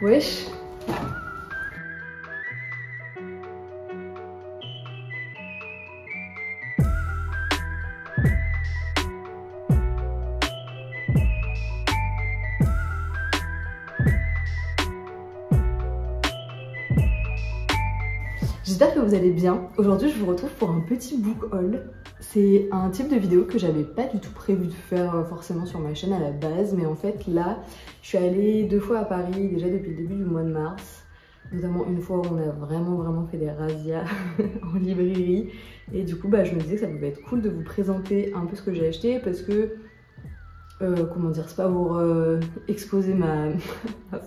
Wesh. J'espère que vous allez bien. Aujourd'hui, je vous retrouve pour un petit book haul. C'est un type de vidéo que j'avais pas du tout prévu de faire forcément sur ma chaîne à la base, mais en fait là, je suis allée 2 fois à Paris déjà depuis le début du mois de mars. Notamment une fois où on a vraiment fait des razzias en librairie. Et du coup, je me disais que ça pouvait être cool de vous présenter un peu ce que j'ai acheté parce que comment dire, c'est pas pour exposer ma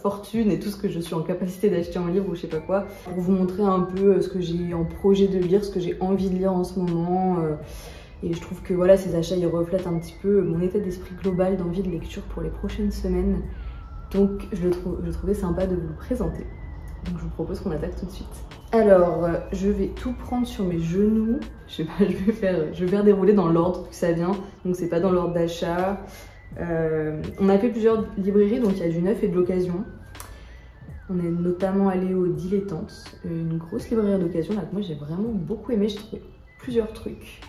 fortune et tout ce que je suis en capacité d'acheter en livre ou je sais pas quoi, pour vous montrer un peu ce que j'ai en projet de lire, ce que j'ai envie de lire en ce moment. Et je trouve que voilà, ces achats ils reflètent un petit peu mon état d'esprit global d'envie de lecture pour les prochaines semaines. Donc je trouvais sympa de vous le présenter. Donc je vous propose qu'on attaque tout de suite. Alors je vais tout prendre sur mes genoux. Je sais pas, je vais faire dérouler dans l'ordre que ça vient. Donc c'est pas dans l'ordre d'achat. On a fait plusieurs librairies, donc il y a du neuf et de l'occasion. On est notamment allé au Dilettante, une grosse librairie d'occasion là que moi j'ai vraiment beaucoup aimé. J'ai trouvé plusieurs trucs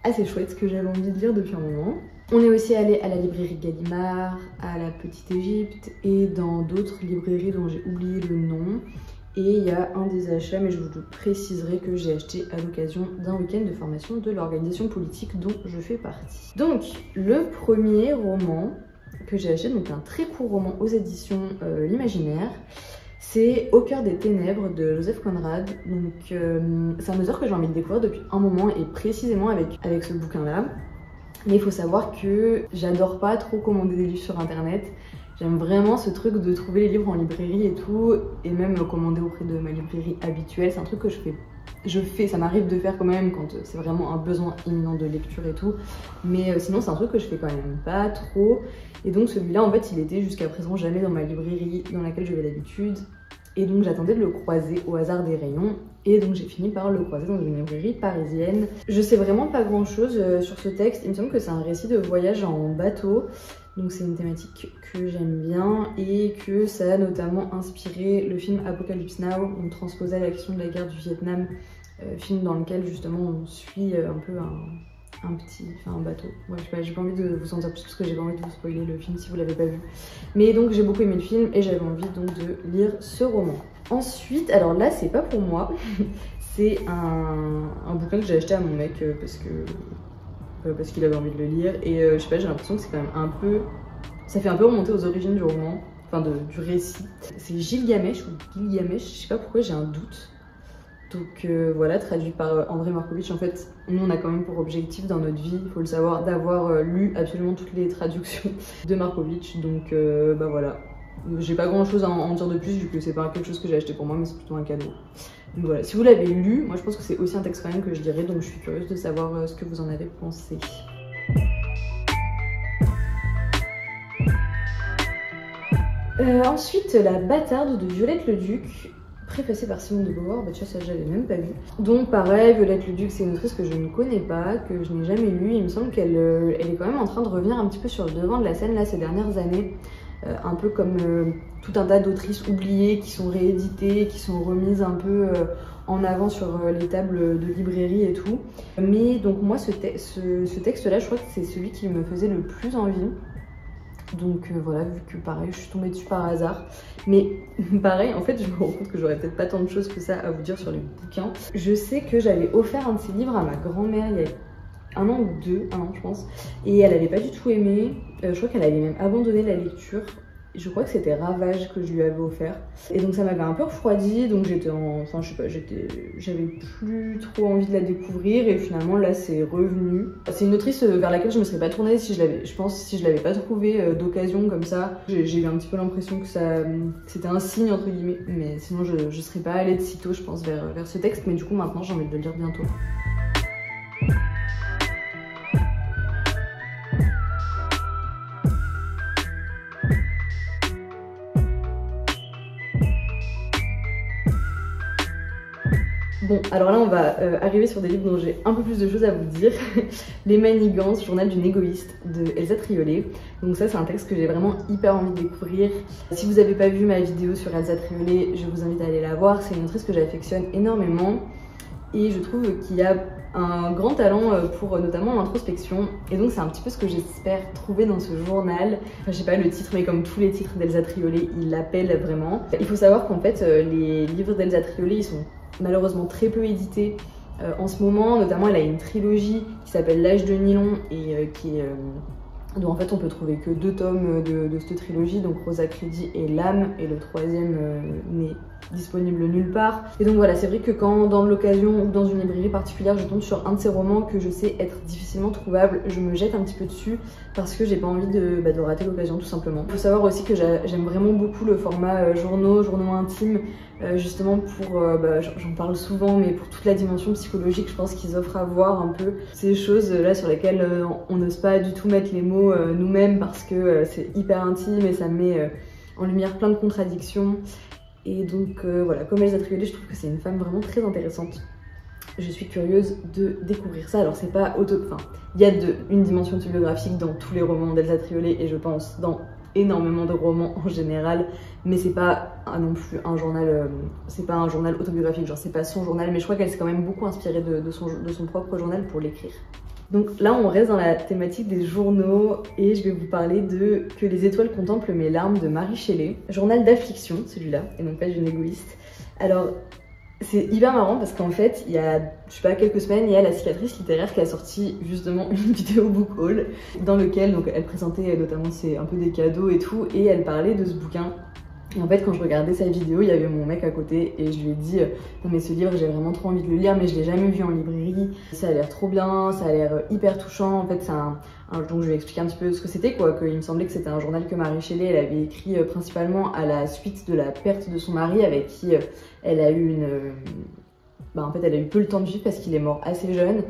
assez chouettes que j'avais envie de lire depuis un moment. On est aussi allé à la librairie Gallimard, à la Petite Égypte et dans d'autres librairies dont j'ai oublié le nom. Et il y a un des achats, mais je vous le préciserai, que j'ai acheté à l'occasion d'un week-end de formation de l'organisation politique dont je fais partie. Donc, le premier roman que j'ai acheté, donc un très court roman aux éditions L'Imaginaire, c'est Au cœur des ténèbres de Joseph Conrad. Donc, c'est un auteur que j'ai envie de découvrir depuis un moment et précisément avec ce bouquin-là. Mais il faut savoir que j'adore pas trop commander des livres sur internet. J'aime vraiment ce truc de trouver les livres en librairie et tout, et même commander auprès de ma librairie habituelle. C'est un truc que je fais, ça m'arrive de faire quand même quand c'est vraiment un besoin imminent de lecture et tout. Mais sinon c'est un truc que je fais quand même pas trop. Et donc celui-là en fait il était jusqu'à présent jamais dans ma librairie dans laquelle je vais d'habitude. Et donc j'attendais de le croiser au hasard des rayons. Et donc j'ai fini par le croiser dans une librairie parisienne. Je sais vraiment pas grand chose sur ce texte. Il me semble que c'est un récit de voyage en bateau. Donc c'est une thématique que j'aime bien et que ça a notamment inspiré le film Apocalypse Now. On transposait la question de la guerre du Vietnam, film dans lequel justement on suit un peu un bateau. Ouais, j'ai pas envie de vous en dire plus parce que j'ai pas envie de vous spoiler le film si vous l'avez pas vu. Mais donc j'ai beaucoup aimé le film et j'avais envie donc de lire ce roman. Ensuite, alors là c'est pas pour moi, c'est un bouquin que j'ai acheté à mon mec parce qu'il avait envie de le lire et je sais pas, j'ai l'impression que c'est quand même un peu, ça fait un peu remonter aux origines du roman, enfin du récit. C'est Gilgamesh ou Gilgamesh, je sais pas pourquoi j'ai un doute. Donc voilà, traduit par André Markovitch. En fait, nous on a quand même pour objectif dans notre vie, il faut le savoir, d'avoir lu absolument toutes les traductions de Markovitch. Donc voilà, j'ai pas grand chose à en dire de plus vu que c'est pas quelque chose que j'ai acheté pour moi, mais c'est plutôt un cadeau. Donc voilà, si vous l'avez lu, moi je pense que c'est aussi un texte quand même que je lirai, donc je suis curieuse de savoir ce que vous en avez pensé. Ensuite, La Bâtarde de Violette Leduc, préfacée par Simone de Beauvoir. Tu vois, ça j'avais même pas vu. Donc pareil, Violette Leduc, c'est une autrice que je ne connais pas, que je n'ai jamais lue. Il me semble qu'elle est quand même en train de revenir un petit peu sur le devant de la scène là ces dernières années. Un peu comme tout un tas d'autrices oubliées qui sont rééditées, qui sont remises un peu en avant sur les tables de librairie et tout. Mais donc moi ce texte-là, je crois que c'est celui qui me faisait le plus envie. Donc voilà, vu que pareil, je suis tombée dessus par hasard. Mais pareil, en fait, je me rends compte que j'aurais peut-être pas tant de choses que ça à vous dire sur les bouquins. Je sais que j'avais offert un de ces livres à ma grand-mère il y a un an ou deux, un an je pense. Et elle avait pas du tout aimé. Je crois qu'elle avait même abandonné la lecture. Je crois que c'était Ravage que je lui avais offert. Et donc ça m'avait un peu refroidi, donc enfin je sais pas, j'avais plus trop envie de la découvrir et finalement là c'est revenu. C'est une autrice vers laquelle je me serais pas tournée si je l'avais pas trouvée d'occasion comme ça. J'ai eu un petit peu l'impression que c'était un signe entre guillemets, mais sinon je serais pas allée de sitôt je pense vers ce texte, mais du coup maintenant j'ai envie de le lire bientôt. Bon, alors là on va arriver sur des livres dont j'ai un peu plus de choses à vous dire. Les Manigances, journal d'une égoïste de Elsa Triolet. Donc ça c'est un texte que j'ai vraiment hyper envie de découvrir. Si vous n'avez pas vu ma vidéo sur Elsa Triolet, je vous invite à aller la voir. C'est une autrice que j'affectionne énormément et je trouve qu'il y a un grand talent pour notamment l'introspection. Et donc c'est un petit peu ce que j'espère trouver dans ce journal. Enfin, je sais pas le titre, mais comme tous les titres d'Elsa Triolet, il l'appelle vraiment. Il faut savoir qu'en fait les livres d'Elsa Triolet, ils sont malheureusement très peu édité en ce moment, notamment elle a une trilogie qui s'appelle L'âge de Nylon et dont en fait on peut trouver que 2 tomes de cette trilogie, donc Rosa Crédit et L'âme, et le 3e n'est disponible nulle part. Et donc voilà, c'est vrai que quand dans l'occasion ou dans une librairie particulière je tombe sur un de ces romans que je sais être difficilement trouvable, je me jette un petit peu dessus parce que j'ai pas envie de rater l'occasion tout simplement. Il faut savoir aussi que j'aime vraiment beaucoup le format journaux intimes, justement pour, j'en parle souvent, mais pour toute la dimension psychologique je pense qu'ils offrent à voir un peu ces choses là sur lesquelles on n'ose pas du tout mettre les mots nous-mêmes parce que c'est hyper intime et ça met en lumière plein de contradictions. Et donc voilà, comme Elsa Triolet, je trouve que c'est une femme vraiment très intéressante. Je suis curieuse de découvrir ça. Alors c'est pas il y a une dimension autobiographique dans tous les romans d'Elsa Triolet et je pense dans énormément de romans en général, mais c'est pas non plus un journal, c'est pas un journal autobiographique, genre c'est pas son journal, mais je crois qu'elle s'est quand même beaucoup inspirée de son propre journal pour l'écrire. Donc là on reste dans la thématique des journaux et je vais vous parler de Que les étoiles contemplent mes larmes de Mary Shelley. Journal d'affliction celui-là, et non pas d'une égoïste. Alors c'est hyper marrant parce qu'en fait il y a, je sais pas, quelques semaines, il y a la cicatrice littéraire qui a sorti justement une vidéo book haul dans lequel donc elle présentait notamment un peu des cadeaux et tout, et elle parlait de ce bouquin. Et en fait quand je regardais sa vidéo, il y avait mon mec à côté et je lui ai dit non mais ce livre j'ai vraiment trop envie de le lire mais je l'ai jamais vu en librairie, ça a l'air trop bien, ça a l'air hyper touchant. En fait c'est donc je lui ai expliqué un petit peu ce que c'était quoi, qu'il me semblait que c'était un journal que Mary Shelley elle avait écrit principalement à la suite de la perte de son mari avec qui elle a eu en fait elle a eu peu le temps de vivre parce qu'il est mort assez jeune.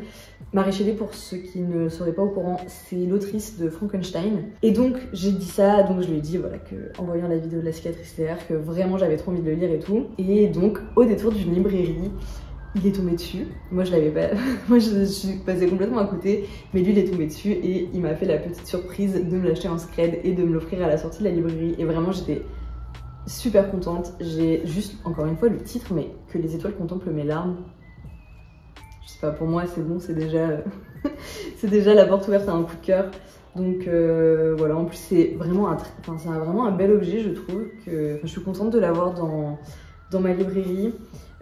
Mary Shelley, pour ceux qui ne seraient pas au courant, c'est l'autrice de Frankenstein. Et donc j'ai dit ça, donc je lui ai dit voilà que en voyant la vidéo de la cicatrice littéraire que vraiment j'avais trop envie de le lire et tout. Et donc au détour d'une librairie, il est tombé dessus. Moi je l'avais pas, moi je suis passée complètement à côté, mais lui il est tombé dessus et il m'a fait la petite surprise de me l'acheter en scred et de me l'offrir à la sortie de la librairie. Et vraiment j'étais super contente. J'ai juste encore une fois le titre, mais Que les étoiles contemplent mes larmes. Je sais pas, pour moi c'est bon, c'est déjà c'est déjà la porte ouverte à un coup de cœur. Donc voilà, en plus c'est vraiment vraiment un bel objet, je trouve. Je suis contente de l'avoir dans ma librairie,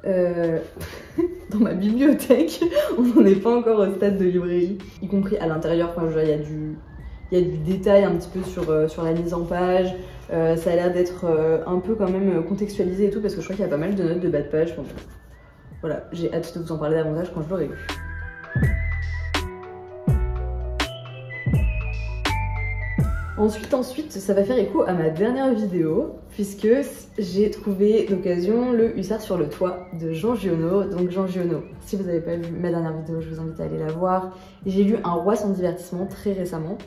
dans ma bibliothèque. On n'en est pas encore au stade de librairie, y compris à l'intérieur. Enfin, il y a du détail un petit peu sur la mise en page. Ça a l'air d'être un peu quand même contextualisé et tout parce que je crois qu'il y a pas mal de notes de bas de page. Enfin, voilà, j'ai hâte de vous en parler davantage quand je l'aurai lu. Ensuite, ça va faire écho à ma dernière vidéo, puisque j'ai trouvé d'occasion Le Hussard sur le toit de Jean Giono. Donc Jean Giono, si vous n'avez pas vu ma dernière vidéo, je vous invite à aller la voir. J'ai lu Un roi sans divertissement très récemment,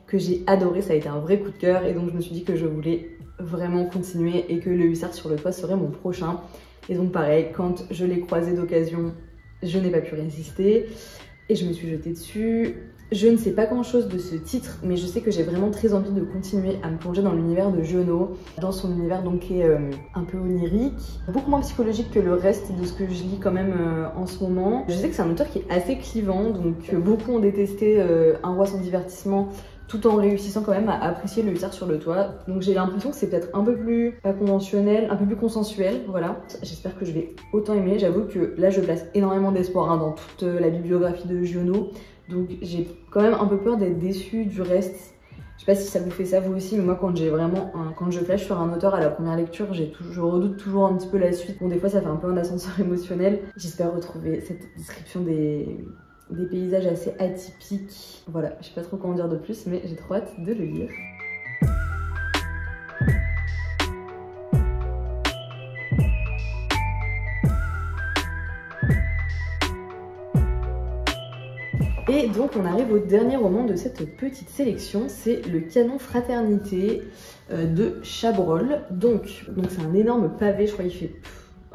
que j'ai adoré, ça a été un vrai coup de cœur, et donc je me suis dit que je voulais vraiment continuer et que Le Hussard sur le toit serait mon prochain. Et donc pareil, quand je l'ai croisé d'occasion, je n'ai pas pu résister et je me suis jetée dessus. Je ne sais pas grand chose de ce titre, mais je sais que j'ai vraiment très envie de continuer à me plonger dans l'univers de Giono, dans son univers donc qui est un peu onirique, beaucoup moins psychologique que le reste de ce que je lis quand même en ce moment. Je sais que c'est un auteur qui est assez clivant, donc beaucoup ont détesté Un roi sans divertissement, tout en réussissant quand même à apprécier Le Hussard sur le toit. Donc j'ai l'impression que c'est peut-être un peu plus pas conventionnel, un peu plus consensuel, voilà. J'espère que je vais autant aimer. J'avoue que là je place énormément d'espoir dans toute la bibliographie de Giono. Donc j'ai quand même un peu peur d'être déçue du reste. Je sais pas si ça vous fait ça vous aussi, mais moi quand je flash sur un auteur à la première lecture, je redoute toujours un petit peu la suite. Bon, des fois ça fait un peu un ascenseur émotionnel. J'espère retrouver cette description des paysages assez atypiques. Voilà, je sais pas trop comment dire de plus, mais j'ai trop hâte de le lire. Et donc on arrive au dernier roman de cette petite sélection, c'est Le Canon Fraternité de Chabrol. Donc c'est un énorme pavé, je crois qu'il fait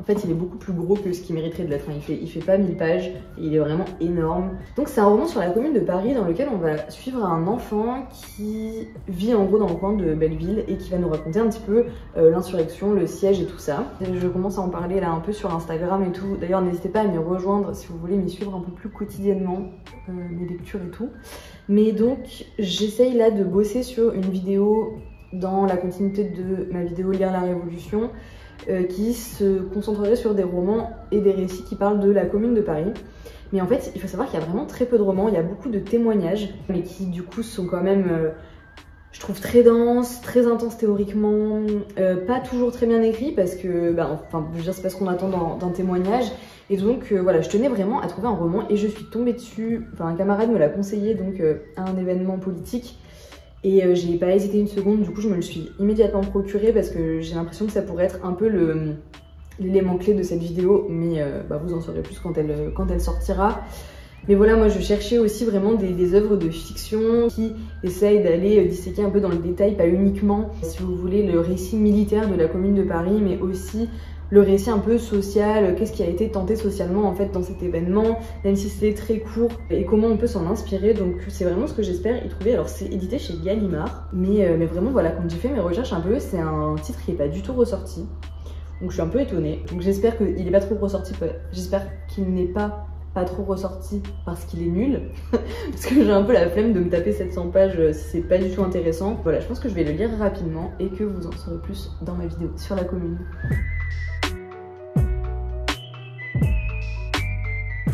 En fait, il est beaucoup plus gros que ce qu'il mériterait de l'être. Enfin, il fait pas 1000 pages, et il est vraiment énorme. Donc c'est un roman sur la commune de Paris dans lequel on va suivre un enfant qui vit en gros dans le coin de Belleville et qui va nous raconter un petit peu l'insurrection, le siège et tout ça. Je commence à en parler là un peu sur Instagram et tout. D'ailleurs, n'hésitez pas à m'y rejoindre si vous voulez m'y suivre un peu plus quotidiennement, mes lectures et tout. Mais donc, j'essaye là de bosser sur une vidéo dans la continuité de ma vidéo Lire la Révolution, qui se concentrerait sur des romans et des récits qui parlent de la commune de Paris. Mais en fait, il faut savoir qu'il y a vraiment très peu de romans, il y a beaucoup de témoignages, mais qui du coup sont quand même, je trouve, très denses, très intenses théoriquement, pas toujours très bien écrits, parce que, enfin, je veux dire, c'est pas ce qu'on attend d'un témoignage. Et donc voilà, je tenais vraiment à trouver un roman et je suis tombée dessus, enfin un camarade me l'a conseillé donc à un événement politique. Et j'ai pas hésité une seconde, du coup je me le suis immédiatement procuré parce que j'ai l'impression que ça pourrait être un peu l'élément clé de cette vidéo, mais vous en saurez plus quand elle sortira. Mais voilà, moi je cherchais aussi vraiment des œuvres de fiction qui essayent d'aller disséquer un peu dans le détail, pas uniquement, si vous voulez, le récit militaire de la commune de Paris, mais aussi le récit un peu social, qu'est-ce qui a été tenté socialement en fait dans cet événement, même si c'était très court, et comment on peut s'en inspirer. Donc c'est vraiment ce que j'espère y trouver. Alors c'est édité chez Gallimard, mais vraiment voilà, quand j'ai fait mes recherches un peu, c'est un titre qui est pas du tout ressorti. Donc je suis un peu étonnée. Donc j'espère qu'il est pas trop ressorti, j'espère qu'il n'est pas trop ressorti parce qu'il est nul, parce que j'ai un peu la flemme de me taper 700 pages si c'est pas du tout intéressant. Voilà, je pense que je vais le lire rapidement et que vous en saurez plus dans ma vidéo sur la commune.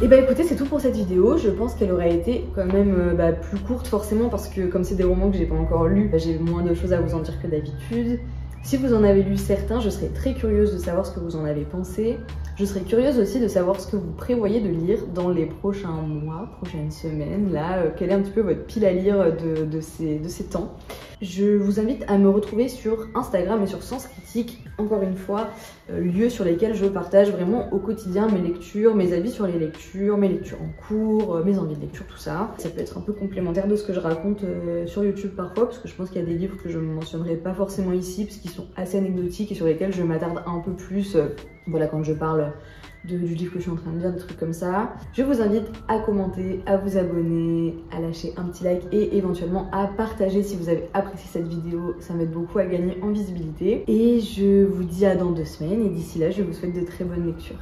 Et bah écoutez, c'est tout pour cette vidéo. Je pense qu'elle aurait été quand même plus courte forcément parce que comme c'est des romans que j'ai pas encore lus, j'ai moins de choses à vous en dire que d'habitude. Si vous en avez lu certains, je serais très curieuse de savoir ce que vous en avez pensé. Je serais curieuse aussi de savoir ce que vous prévoyez de lire dans les prochains mois, prochaines semaines, là, quelle est un petit peu votre pile à lire de ces temps. Je vous invite à me retrouver sur Instagram et sur Sens Critique, encore une fois, lieux sur lesquels je partage vraiment au quotidien mes lectures, mes avis sur les lectures, mes lectures en cours, mes envies de lecture, tout ça. Ça peut être un peu complémentaire de ce que je raconte sur YouTube parfois, parce que je pense qu'il y a des livres que je ne mentionnerai pas forcément ici, parce qu'ils sont assez anecdotiques et sur lesquels je m'attarde un peu plus, voilà, quand je parle du livre que je suis en train de lire, des trucs comme ça. Je vous invite à commenter, à vous abonner, à lâcher un petit like et éventuellement à partager si vous avez apprécié cette vidéo. Ça m'aide beaucoup à gagner en visibilité. Et je vous dis à dans 2 semaines et d'ici là, je vous souhaite de très bonnes lectures.